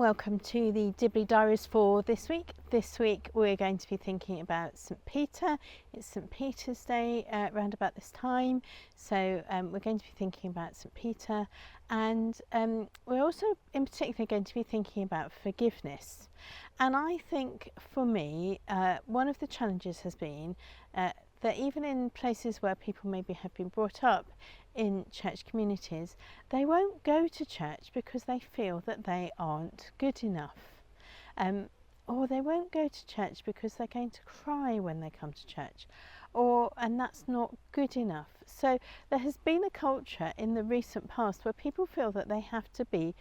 welcome to the Dibley Diaries for this week. This week we're going to be thinking about St Peter. It's St Peter's Day around about this time, so we're going to be thinking about St Peter, and we're also in particular going to be thinking about forgiveness. And I think for me one of the challenges has been that even in places where people maybe have been brought up in church communities, they won't go to church because they feel that they aren't good enough. Or they won't go to church because they're going to cry when they come to church, and that's not good enough. So there has been a culture in the recent past where people feel that they have to be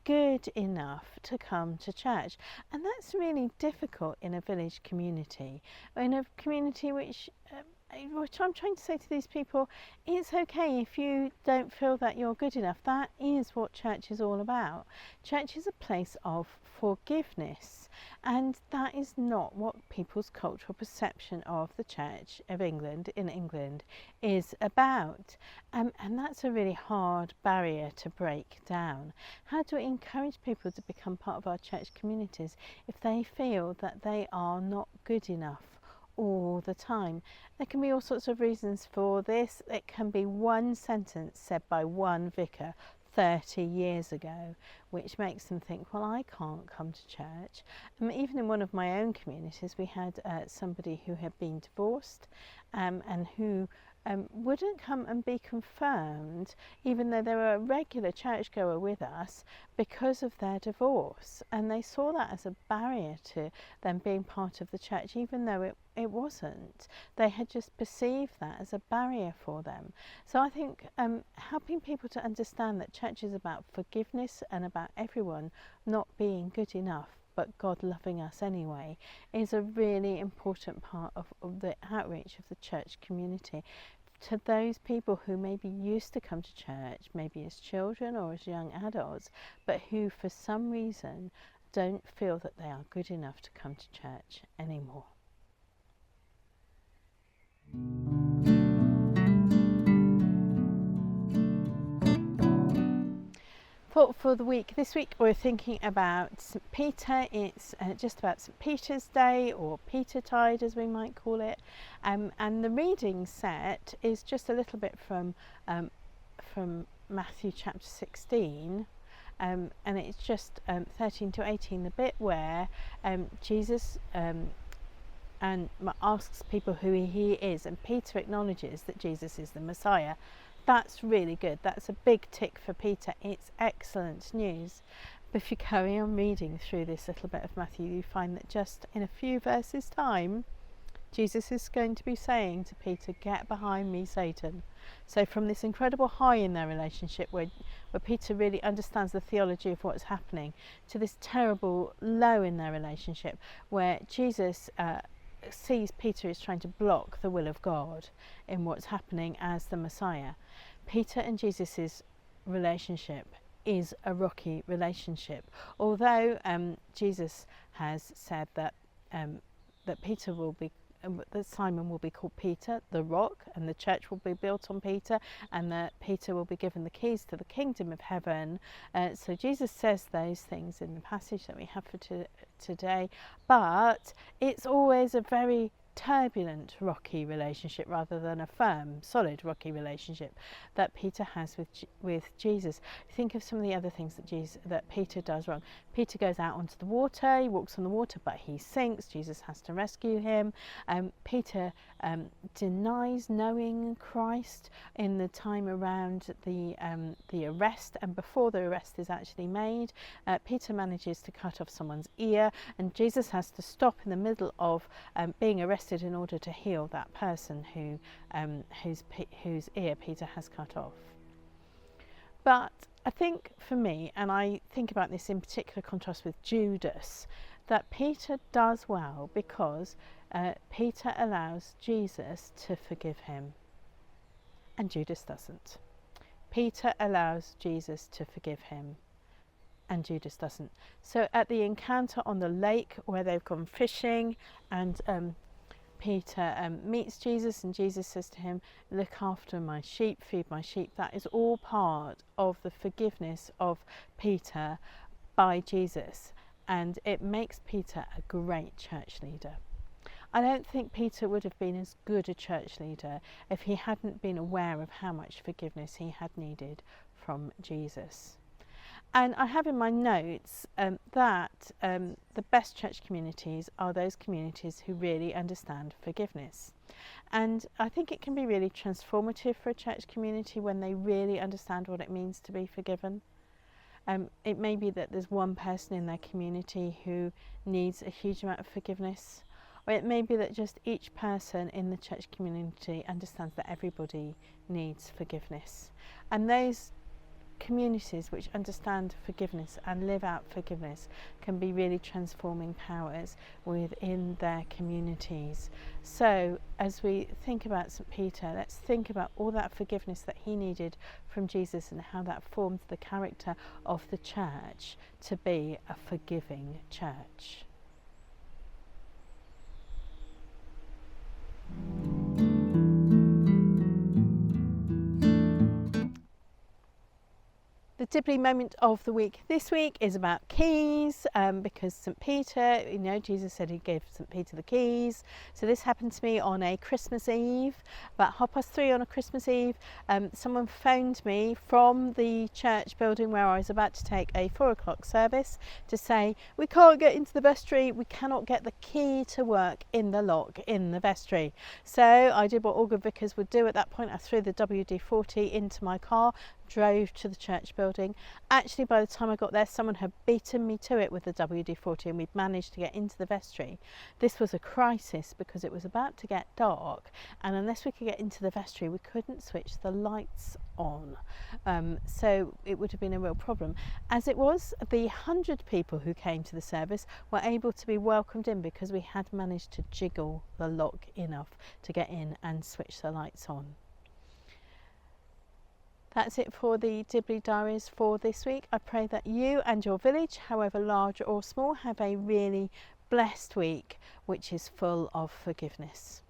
good enough to come to church, and that's really difficult in a village community, in a community which I'm trying to say to these people, it's okay if you don't feel that you're good enough. That is what church is all about. Church is a place of forgiveness, and that is not what people's cultural perception of the Church of England in England is about, and that's a really hard barrier to break down. How do we encourage people to become part of our church communities if they feel that they are not good enough all the time? There can be all sorts of reasons for this. It can be one sentence said by one vicar 30 years ago which makes them think, well, I can't come to church. Even in one of my own communities we had somebody who had been divorced and who wouldn't come and be confirmed even though they were a regular churchgoer with us because of their divorce, and they saw that as a barrier to them being part of the church even though it wasn't. They had just perceived that as a barrier for them. So I think helping people to understand that church is about forgiveness and about everyone not being good enough but God loving us anyway is a really important part of the outreach of the church community to those people who maybe used to come to church, maybe as children or as young adults, but who for some reason don't feel that they are good enough to come to church anymore. For the week, this week we're thinking about St Peter. It's just about St Peter's Day, or Petertide as we might call it, and the reading set is just a little bit from Matthew chapter 16, and it's just 13 to 18, the bit where Jesus and asks people who he is, and Peter acknowledges that Jesus is the Messiah. That's really good. That's a big tick for Peter. It's excellent news. But if you carry on reading through this little bit of Matthew, you find that just in a few verses' time, Jesus is going to be saying to Peter, "Get behind me, Satan." So from this incredible high in their relationship where Peter really understands the theology of what's happening, to this terrible low in their relationship where Jesus sees Peter is trying to block the will of God in what's happening as the Messiah. Peter and Jesus's relationship is a rocky relationship. Although Jesus has said that Peter will be that Simon will be called Peter, the rock, and the church will be built on Peter, and that Peter will be given the keys to the kingdom of heaven. So Jesus says those things in the passage that we have for today, but it's always a very turbulent, rocky relationship rather than a firm, solid, rocky relationship that Peter has with Jesus. Think of some of the other things that Peter does wrong. Peter goes out onto the water, he walks on the water, but he sinks. Jesus has to rescue him. Peter denies knowing Christ in the time around the arrest, and before the arrest is actually made, Peter manages to cut off someone's ear, and Jesus has to stop in the middle of being arrested in order to heal that person whose ear Peter has cut off. But I think for me, and I think about this in particular contrast with Judas, that Peter does well because Peter allows Jesus to forgive him, and Judas doesn't. Peter allows Jesus to forgive him, and Judas doesn't. So at the encounter on the lake where they've gone fishing, and Peter meets Jesus, and Jesus says to him, "Look after my sheep, feed my sheep." That is all part of the forgiveness of Peter by Jesus, and it makes Peter a great church leader. I don't think Peter would have been as good a church leader if he hadn't been aware of how much forgiveness he had needed from Jesus. And I have in my notes that the best church communities are those communities who really understand forgiveness. And I think it can be really transformative for a church community when they really understand what it means to be forgiven. It may be that there's one person in their community who needs a huge amount of forgiveness, or it may be that just each person in the church community understands that everybody needs forgiveness. And those communities which understand forgiveness and live out forgiveness can be really transforming powers within their communities. So as we think about St. Peter, let's think about all that forgiveness that he needed from Jesus and how that formed the character of the church to be a forgiving church. The Dibley moment of the week this week is about keys, because St. Peter, Jesus said he gave St. Peter the keys. So this happened to me on a Christmas Eve, about 3:30 on a Christmas Eve. Someone phoned me from the church building where I was about to take a 4 o'clock service to say, we can't get into the vestry, we cannot get the key to work in the lock in the vestry. So I did what all good vicars would do at that point. I threw the WD-40 into my car, drove to the church building. Actually, by the time I got there, someone had beaten me to it with the WD-40 and we'd managed to get into the vestry. This was a crisis because it was about to get dark, and unless we could get into the vestry, we couldn't switch the lights on. So it would have been a real problem. As it was, the 100 people who came to the service were able to be welcomed in because we had managed to jiggle the lock enough to get in and switch the lights on. That's it for the Dibley Diaries for this week. I pray that you and your village, however large or small, have a really blessed week which is full of forgiveness.